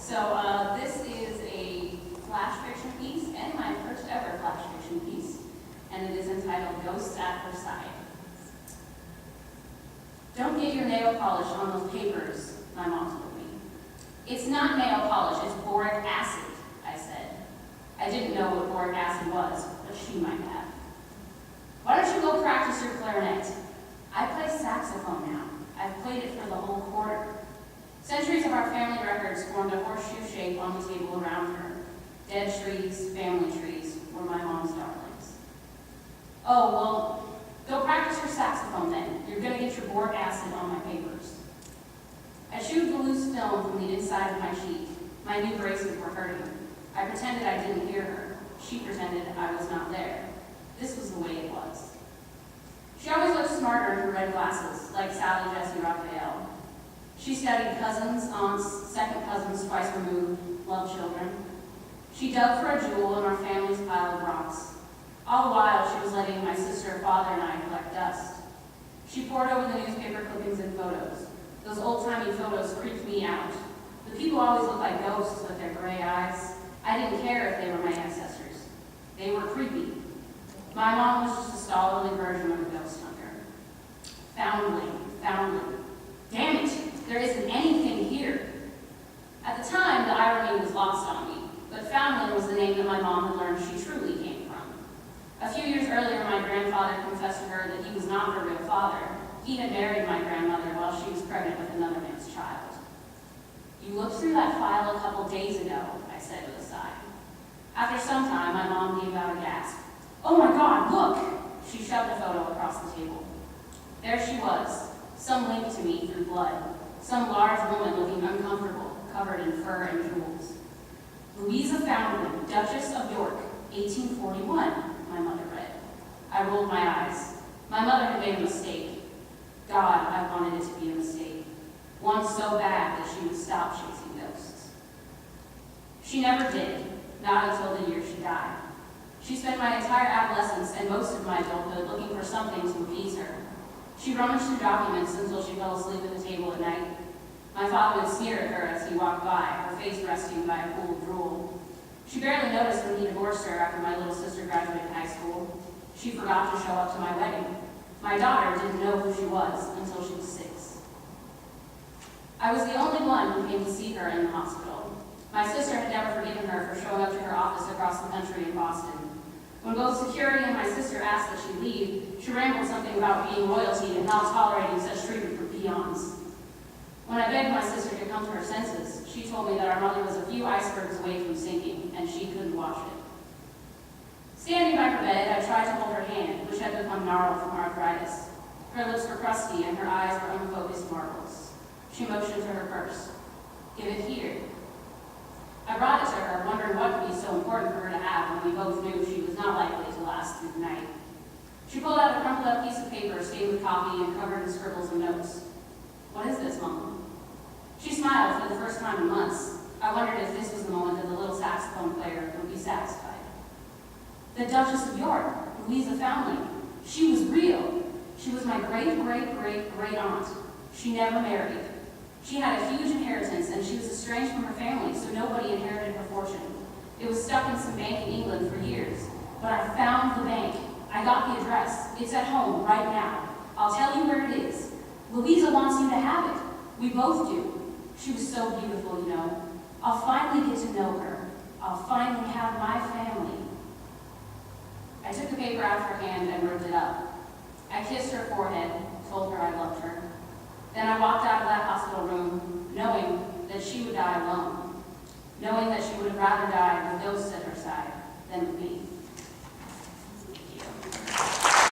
This is a flash fiction piece and my first ever flash fiction piece, and it is entitled Ghosts at Her Side. Don't get your nail polish on those papers, my mom told me. It's not nail polish, it's boric acid, I said. I didn't know what boric acid was, but she might have. Why don't you go practice your clarinet? I play saxophone now. I've played it for the whole quarter. Centuries of our family records formed a horseshoe shape on the table around her. Dead trees, family trees, were my mom's darlings. Oh, well, go practice your saxophone then. You're going to get your boric acid on my papers. I chewed the loose film from the inside of my sheet. My new braces were hurting. I pretended I didn't hear her. She pretended I was not there. This was the way it was. She always looked smarter in her red glasses, like Sally Jesse Raphael. She studied cousins, aunts, second cousins twice removed, loved children. She dug for a jewel in our family's pile of rocks. All the while, she was letting my sister, father, and I collect dust. She pored over the newspaper clippings and photos. Those old-timey photos creeped me out. The people always looked like ghosts with their gray eyes. I didn't care if they were my ancestors. They were creepy. My mom was just a scholarly version of a ghost hunter. Foundling. Damn it, there isn't anything here. At the time, the irony was lost on me, but Foundling was the name that my mom had learned she truly came from. A few years earlier, my grandfather confessed to her that he was not her real father. He had married my grandmother while she was pregnant with another man's child. You looked through that file a couple days ago, I said with a sigh. After some time, my mom gave out a gasp. Oh my God, look! She shoved a photo across the table. There she was, some link to me through blood, some large woman looking uncomfortable, covered in fur and jewels. Louisa Foundling, Duchess of York, 1841, my mother read. I rolled my eyes. My mother had made a mistake. God, I wanted it to be a mistake. One so bad that she would stop chasing ghosts. She never did, not until the year she died. She spent my entire adolescence and most of my adulthood looking for something to appease her. She rummaged through documents until she fell asleep at the table at night. My father would sneer at her as he walked by, her face resting by a pool of drool. She barely noticed when he divorced her after my little sister graduated high school. She forgot to show up to my wedding. My daughter didn't know who she was until she was 6. I was the only one who came to see her in the hospital. My sister had never forgiven her for showing up to her office across the country in Boston. When both security and my sister asked that she leave, she rambled something about being royalty and not tolerating such treatment for peons. When I begged my sister to come to her senses, she told me that our mother was a few icebergs away from sinking, and she couldn't watch it. Standing by her bed, I tried to hold her hand, which had become gnarled from arthritis. Her lips were crusty, and her eyes were unfocused marbles. She motioned to her purse. Give it here. I brought it to her, wondering what could be so important for her to have when we both knew she was not likely to last through the night. She pulled out a crumpled up piece of paper stained with coffee and covered in scribbles and notes. What is this, Mom? She smiled for the first time in months. I wondered if this was the moment that the little saxophone player would be satisfied. The Duchess of York, Louisa Foundling. She was real. She was my great aunt. She never married. She had a huge inheritance, and she was estranged from her family, so nobody inherited her fortune. It was stuck in some bank in England for years. But I found the bank. I got the address. It's at home right now. I'll tell you where it is. Louisa wants you to have it. We both do. She was so beautiful, you know. I'll finally get to know her. I'll finally have my family. I took the paper out of her hand and ripped it up. I kissed her forehead, told her I loved her. Then I walked out of that hospital room, knowing that she would die alone, knowing that she would have rather died with ghosts at her side than with me.